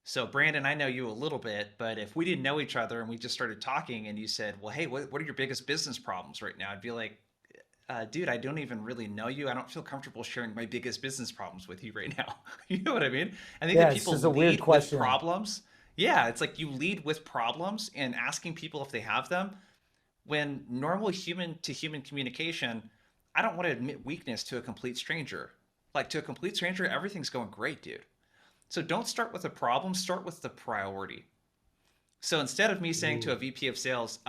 So Brandon, I know you a little bit, but if we didn't know each other and we just started talking and you said, well, hey, what are your biggest business problems right now? I'd be like, dude, I don't even really know you. I don't feel comfortable sharing my biggest business problems with you right now. You know what I mean? I think that It's people just a weird lead with question. problems. Yeah, it's like you lead with problems and asking people if they have them. When normal human to human communication, I don't want to admit weakness to a complete stranger. Like to a complete stranger, everything's going great, dude. So don't start with a problem, start with the priority. So instead of me saying to a VP of sales,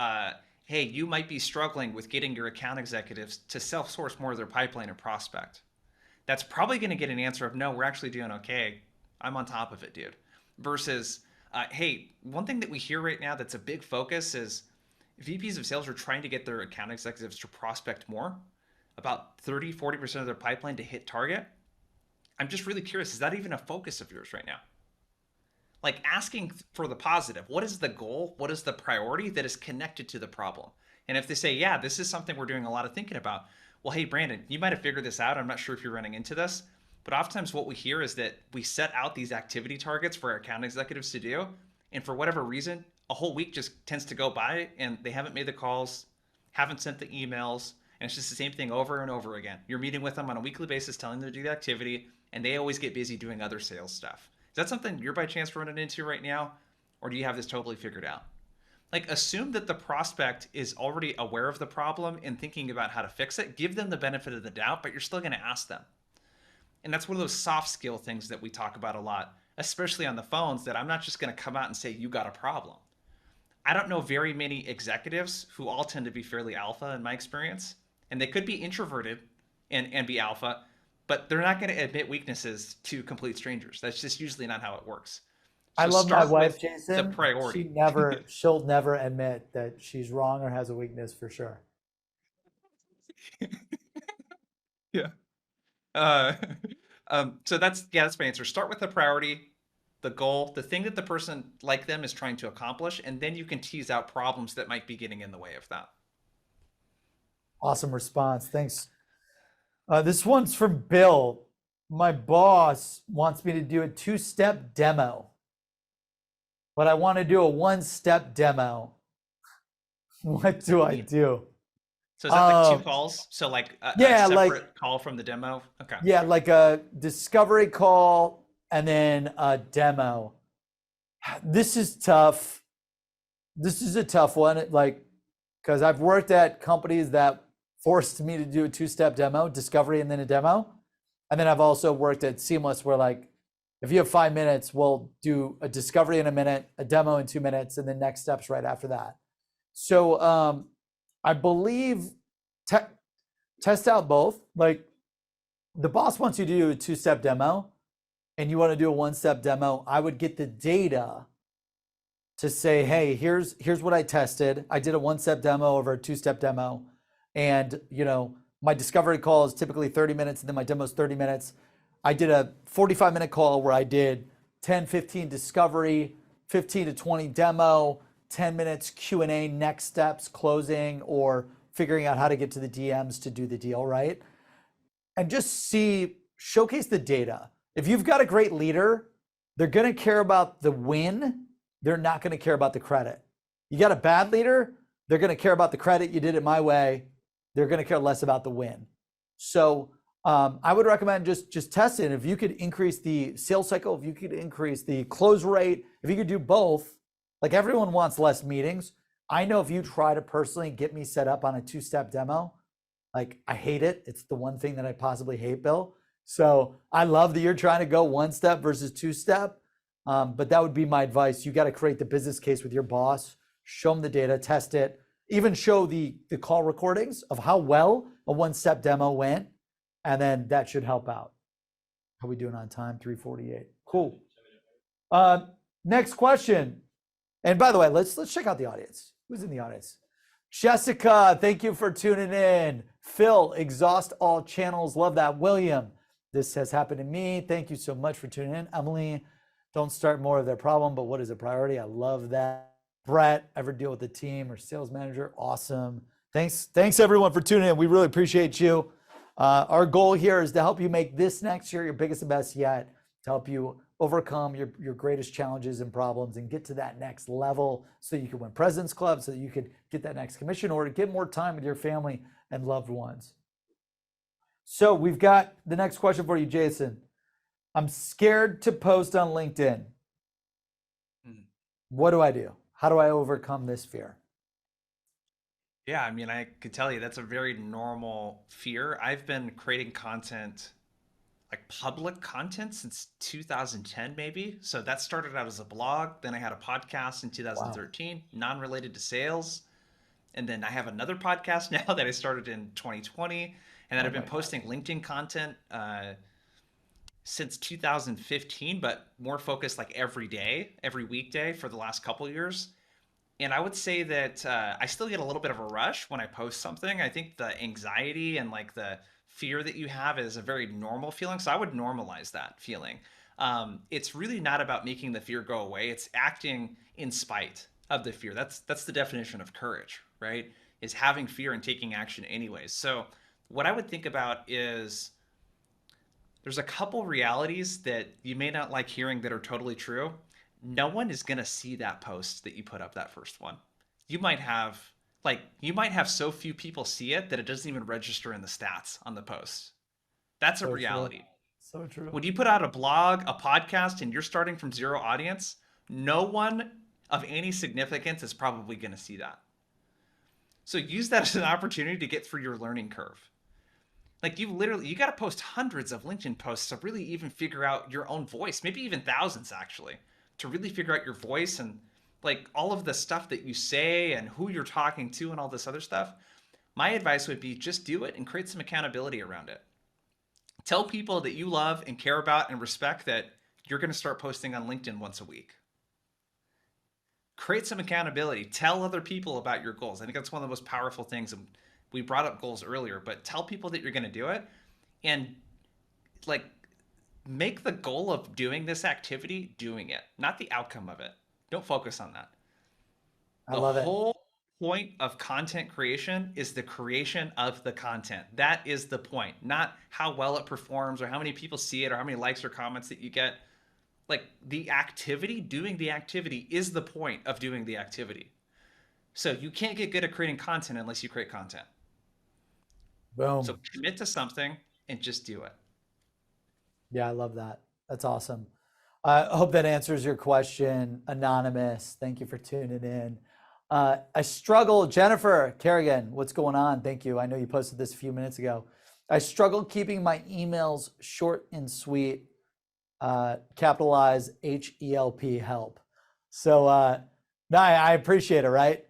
hey, you might be struggling with getting your account executives to self-source more of their pipeline and prospect. That's probably going to get an answer of, no, we're actually doing okay. I'm on top of it, dude. Versus, hey, one thing that we hear right now that's a big focus is VPs of sales are trying to get their account executives to prospect more, about 30, 40% of their pipeline to hit target. I'm just really curious, is that even a focus of yours right now? Like asking for the positive. What is the goal? What is the priority that is connected to the problem? And if they say, yeah, this is something we're doing a lot of thinking about. Well, hey, Brandon, you might have figured this out. I'm not sure if you're running into this, but oftentimes what we hear is that we set out these activity targets for our account executives to do. And for whatever reason, a whole week just tends to go by and they haven't made the calls, haven't sent the emails. And it's just the same thing over and over again. You're meeting with them on a weekly basis, telling them to do the activity, and they always get busy doing other sales stuff. Is that something you're by chance running into right now? Or do you have this totally figured out? Like assume that the prospect is already aware of the problem and thinking about how to fix it. Give them the benefit of the doubt, but you're still going to ask them. And that's one of those soft skill things that we talk about a lot, especially on the phones, that I'm not just going to come out and say, you got a problem. I don't know very many executives who all tend to be fairly alpha in my experience, and they could be introverted and be alpha, but they're not going to admit weaknesses to complete strangers. That's just usually not how it works. I So love my start wife, with the Jason. priority. She'll never admit that she's wrong or has a weakness for sure. Yeah. So that's my answer. Start with the priority, the goal, the thing that the person like them is trying to accomplish, and then you can tease out problems that might be getting in the way of that. Awesome response. Thanks. This one's from Bill. My boss wants me to do a 2-step demo, but I want to do a 1-step demo. What do I do? So is that like 2 calls? So like a separate call from the demo? Okay. Yeah, like a discovery call and then a demo. This is tough. This is a tough one. Like, because I've worked at companies that forced me to do a 2-step demo, discovery and then a demo. And then I've also worked at Seamless where like, if you have 5 minutes, we'll do a discovery in a minute, a demo in 2 minutes, and then next steps right after that. So I believe test out both. Like the boss wants you to do a 2-step demo and you want to do a 1-step demo. I would get the data to say, hey, here's what I tested. I did a 1-step demo over a 2-step demo. And my discovery call is typically 30 minutes and then my demo is 30 minutes. I did a 45-minute call where I did 10, 15 discovery, 15 to 20 demo, 10 minutes Q&A, next steps, closing, or figuring out how to get to the DMs to do the deal, right? And just showcase the data. If you've got a great leader, they're going to care about the win. They're not going to care about the credit. You got a bad leader, they're going to care about the credit. You did it my way. They're going to care less about the win. So I would recommend just test it. If you could increase the sales cycle, if you could increase the close rate, if you could do both, like everyone wants less meetings. I know if you try to personally get me set up on a 2-step demo, like I hate it. It's the one thing that I possibly hate, Bill. So I love that you're trying to go 1-step versus 2-step. But that would be my advice. You got to create the business case with your boss, show them the data, test it, even show the call recordings of how well a 1-step demo went. And then that should help out. How are we doing on time? 3:48. Cool. Next question. And by the way, let's check out the audience. Who's in the audience? Jessica, thank you for tuning in. Phil, exhaust all channels. Love that. William, this has happened to me. Thank you so much for tuning in. Emily, don't start more of their problem, but what is a priority? I love that. Brett, ever deal with a team or sales manager? Awesome. Thanks everyone for tuning in. We really appreciate you. Our goal here is to help you make this next year your biggest and best yet, to help you overcome your greatest challenges and problems and get to that next level so you can win President's Club, so that you could get that next commission or get more time with your family and loved ones. So we've got the next question for you, Jason. I'm scared to post on LinkedIn. What do I do? How do I overcome this fear? Yeah, I mean, I could tell you that's a very normal fear. I've been creating content, like public content, since 2010, maybe. So that started out as a blog. Then I had a podcast in 2013, non-related to sales. And then I have another podcast now that I started in 2020. And then I've been posting LinkedIn content since 2015, but more focused like every day, every weekday for the last couple of years. And I would say that I still get a little bit of a rush when I post something. I think the anxiety and like the fear that you have is a very normal feeling. So I would normalize that feeling. It's really not about making the fear go away. It's acting in spite of the fear. That's the definition of courage, right? Is having fear and taking action anyways. So what I would think about is there's a couple realities that you may not like hearing that are totally true. No one is going to see that post that you put up, that first one. You might have so few people see it that it doesn't even register in the stats on the post. That's a reality. So true. When you put out a blog, a podcast, and you're starting from zero audience, no one of any significance is probably going to see that. So use that as an opportunity to get through your learning curve. Like you got to post hundreds of LinkedIn posts to really even figure out your own voice, maybe even thousands actually, to really figure out your voice and like all of the stuff that you say and who you're talking to and all this other stuff. My advice would be just do it and create some accountability around it. Tell people that you love and care about and respect that you're going to start posting on LinkedIn once a week. Create some accountability. Tell other people about your goals. I think that's one of the most powerful things. We brought up goals earlier, but tell people that you're going to do it and like make the goal of doing this activity doing it, not the outcome of it. Don't focus on that. I love it. The whole point of content creation is the creation of the content. That is the point, not how well it performs or how many people see it or how many likes or comments that you get. Like the activity, doing the activity is the point of doing the activity. So you can't get good at creating content unless you create content. Boom. So commit to something and just do it. Yeah, I love that. That's awesome. I hope that answers your question, Anonymous. Thank you for tuning in. I struggle, Jennifer Kerrigan, what's going on? Thank you. I know you posted this a few minutes ago. I struggle keeping my emails short and sweet, capitalize HELP, help. So no, I appreciate it, right?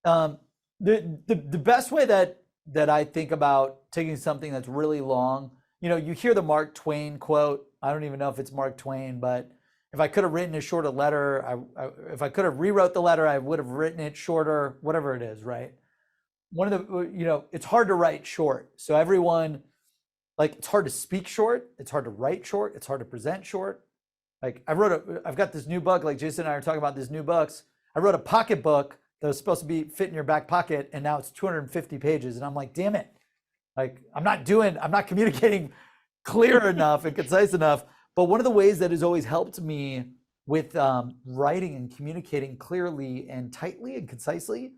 The best way that I think about taking something that's really long, you hear the Mark Twain quote. I don't even know if it's Mark Twain, but if I could have written a shorter letter, if I could have rewrote the letter, I would have written it shorter, whatever it is, right? One of the, it's hard to write short. So everyone, like, it's hard to speak short. It's hard to write short. It's hard to present short. Like I've got this new book, like Jason and I are talking about these new books. I wrote a pocket book that was supposed to fit in your back pocket, and now it's 250 pages. And I'm like, damn it. Like, I'm not communicating clear enough and concise enough. But one of the ways that has always helped me with writing and communicating clearly and tightly and concisely,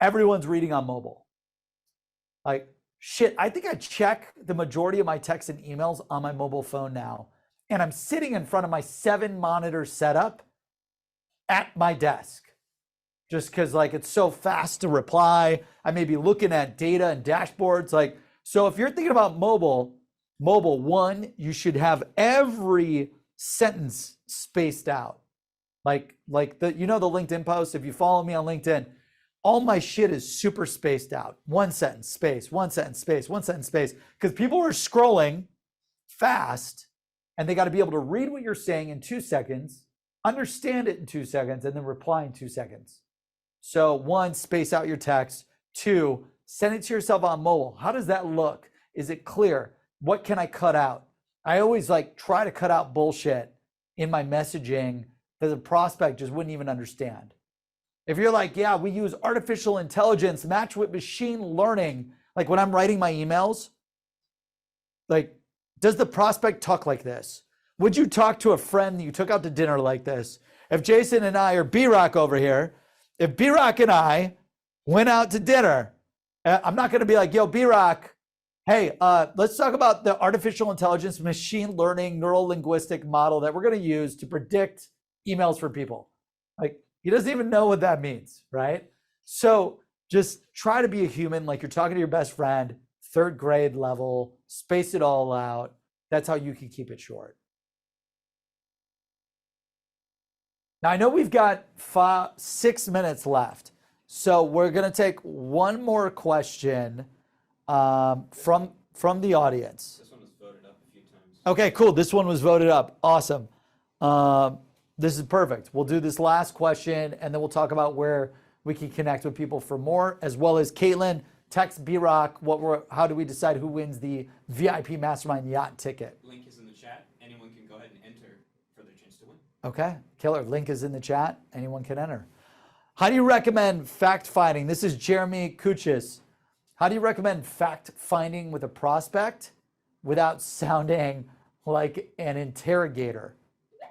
everyone's reading on mobile. Like, shit, I think I check the majority of my texts and emails on my mobile phone now. And I'm sitting in front of my 7-monitor setup at my desk. Just because like it's so fast to reply. I may be looking at data and dashboards. Like, so if you're thinking about mobile, one, you should have every sentence spaced out. Like the the LinkedIn post, if you follow me on LinkedIn, all my shit is super spaced out. One sentence space, one sentence space, one sentence space. Because people are scrolling fast and they got to be able to read what you're saying in 2 seconds, understand it in 2 seconds, and then reply in 2 seconds. So 1, space out your text. 2, send it to yourself on mobile. How does that look? Is it clear? What can I cut out? I always like try to cut out bullshit in my messaging that the prospect just wouldn't even understand. If you're like, yeah, we use artificial intelligence matched with machine learning, like when I'm writing my emails, like, does the prospect talk like this? Would you talk to a friend that you took out to dinner like this? If Jason and I, or B-Rock over here, if B-Rock and I went out to dinner, I'm not going to be like, yo, B-Rock, hey, let's talk about the artificial intelligence, machine learning, neuro-linguistic model that we're going to use to predict emails for people. Like, he doesn't even know what that means, right? So just try to be a human, like you're talking to your best friend, 3rd grade level, space it all out. That's how you can keep it short. Now, I know we've got 6 minutes left. So we're going to take one more question from the audience. This one was voted up a few times. Okay, cool. This one was voted up. Awesome. This is perfect. We'll do this last question, and then we'll talk about where we can connect with people for more, as well as Caitlin, text B-Rock. How do we decide who wins the VIP Mastermind Yacht ticket? Link is in the chat. Anyone can go ahead and enter for their chance to win. Okay, killer. Link is in the chat. Anyone can enter. How do you recommend fact finding? This is Jeremy Kuchis. How do you recommend fact finding with a prospect without sounding like an interrogator?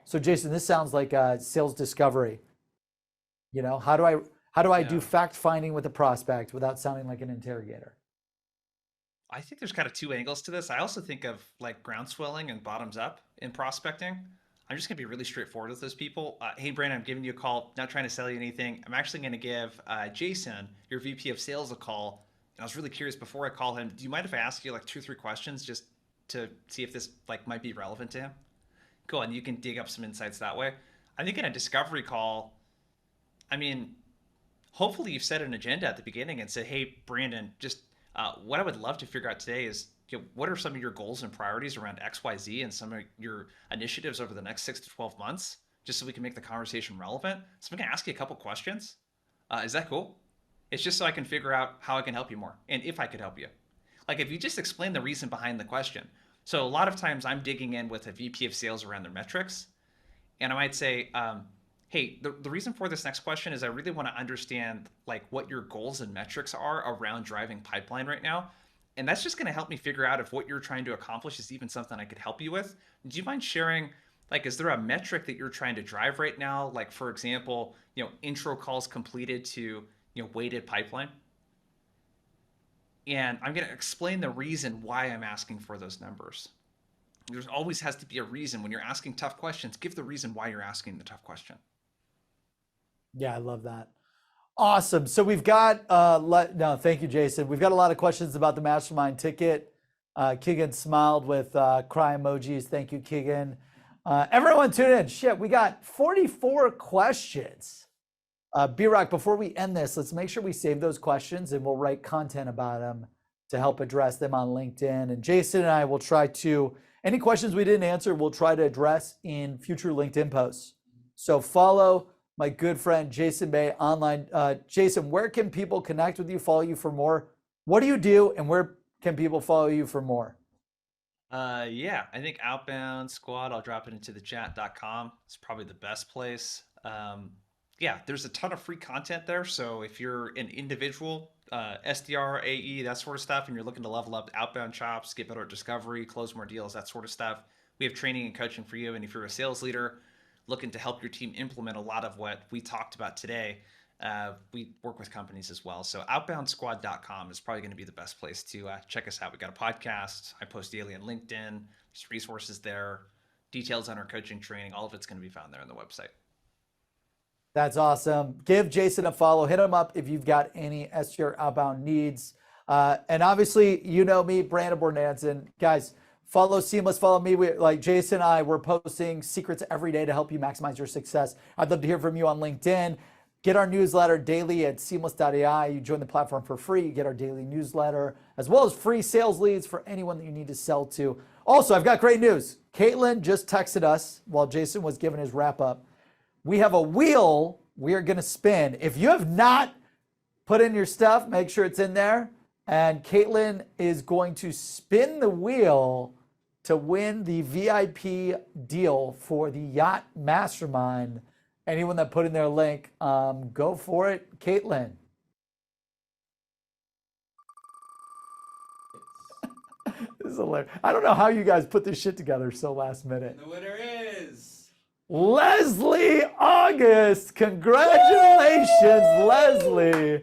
So Jason, this sounds like a sales discovery. You know, how do I do fact finding with a prospect without sounding like an interrogator? I think there's kind of 2 angles to this. I also think of like ground swelling and bottoms up in prospecting. I'm just gonna be really straightforward with those people. Hey, Brandon, I'm giving you a call, not trying to sell you anything. I'm actually gonna give Jason, your VP of sales, a call. And I was really curious before I call him, do you mind if I ask you like 2 or 3 questions just to see if this like might be relevant to him? Cool, and you can dig up some insights that way. I think in a discovery call, I mean, hopefully you've set an agenda at the beginning and said, hey, Brandon, just what I would love to figure out today is, what are some of your goals and priorities around XYZ and some of your initiatives over the next 6 to 12 months, just so we can make the conversation relevant. So I'm gonna ask you a couple questions. Is that cool? It's just so I can figure out how I can help you more and if I could help you. Like if you just explain the reason behind the question. So a lot of times I'm digging in with a VP of sales around their metrics. And I might say, hey, the reason for this next question is I really want to understand like what your goals and metrics are around driving pipeline right now. And that's just going to help me figure out if what you're trying to accomplish is even something I could help you with. Do you mind sharing, like, is there a metric that you're trying to drive right now? Like, for example, intro calls completed to, weighted pipeline. And I'm going to explain the reason why I'm asking for those numbers. There always has to be a reason when you're asking tough questions. Give the reason why you're asking the tough question. Yeah, I love that. Awesome. So we've got, thank you, Jason. We've got a lot of questions about the mastermind ticket. Keegan smiled with cry emojis. Thank you, Keegan. Everyone tune in. Shit, we got 44 questions. B-Rock, before we end this, let's make sure we save those questions and we'll write content about them to help address them on LinkedIn. And Jason and I will try to, any questions we didn't answer, we'll try to address in future LinkedIn posts. So follow my good friend Jason Bay online. Jason, where can people connect with you, follow you for more? What do you do, and where can people follow you for more? Yeah, I think Outbound Squad, I'll drop it into the chat.com. It's probably the best place. Yeah, there's a ton of free content there. So if you're an individual, SDR, AE, that sort of stuff, and you're looking to level up outbound chops, get better at discovery, close more deals, that sort of stuff, we have training and coaching for you. And if you're a sales leader looking to help your team implement a lot of what we talked about today, We work with companies as well. So outboundsquad.com is probably going to be the best place to check us out. We got a podcast. I post daily on LinkedIn. There's resources there, details on our coaching training. All of it's going to be found there on the website. That's awesome. Give Jason a follow. Hit him up if you've got any SDR outbound needs. And obviously, you know me, Brandon Bornancin. Guys, follow Seamless. Follow me. Like Jason and I, we're posting secrets every day to help you maximize your success. I'd love to hear from you on LinkedIn. Get our newsletter daily at seamless.ai. You join the platform for free. You get our daily newsletter, as well as free sales leads for anyone that you need to sell to. Also, I've got great news. Caitlin just texted us while Jason was giving his wrap up. We have a wheel we are going to spin. If you have not put in your stuff, make sure it's in there. And Caitlin is going to spin the wheel to win the VIP deal for the Yacht Mastermind. Anyone that put in their link, go for it. Caitlin. This is hilarious. I don't know how you guys put this shit together so last minute. The winner is Leslie August. Congratulations, Leslie.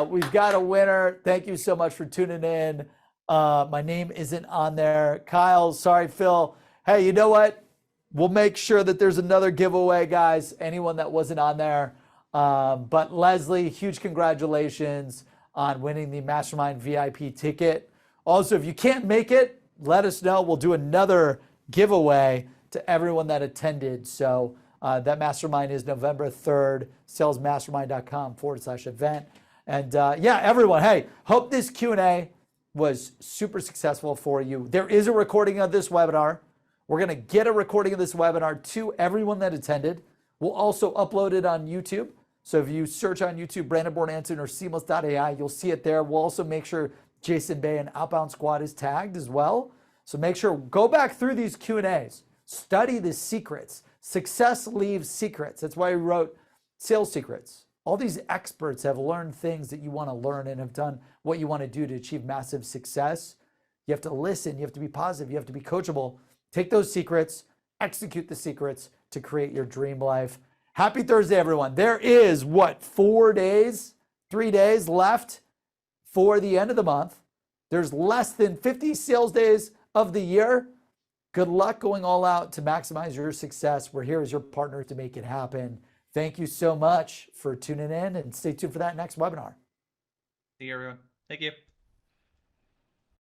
We've got a winner. Thank you so much for tuning in. My name isn't on there. Kyle, sorry, Phil. Hey, you know what? We'll make sure that there's another giveaway, guys. Anyone that wasn't on there. But Leslie, huge congratulations on winning the Mastermind VIP ticket. Also, if you can't make it, let us know. We'll do another giveaway to everyone that attended. So that mastermind is November 3rd, salesmastermind.com/event. And yeah, everyone, hey, hope this Q&A was super successful for you. There is a recording of this webinar. We're going to get a recording of this webinar to everyone that attended. We'll also upload it on YouTube. So if you search on YouTube, Brandon Bornancin or seamless.ai, you'll see it there. We'll also make sure Jason Bay and Outbound Squad is tagged as well. So make sure, go back through these Q&As. Study the secrets. Success leaves secrets. That's why we wrote Sales Secrets. All these experts have learned things that you want to learn and have done what you want to do to achieve massive success. You have to listen. You have to be positive. You have to be coachable. Take those secrets, execute the secrets to create your dream life. Happy Thursday, everyone. There is, what, 3 days left for the end of the month. There's less than 50 sales days of the year. Good luck going all out to maximize your success. We're here as your partner to make it happen. Thank you so much for tuning in, and stay tuned for that next webinar. See you, everyone. Thank you.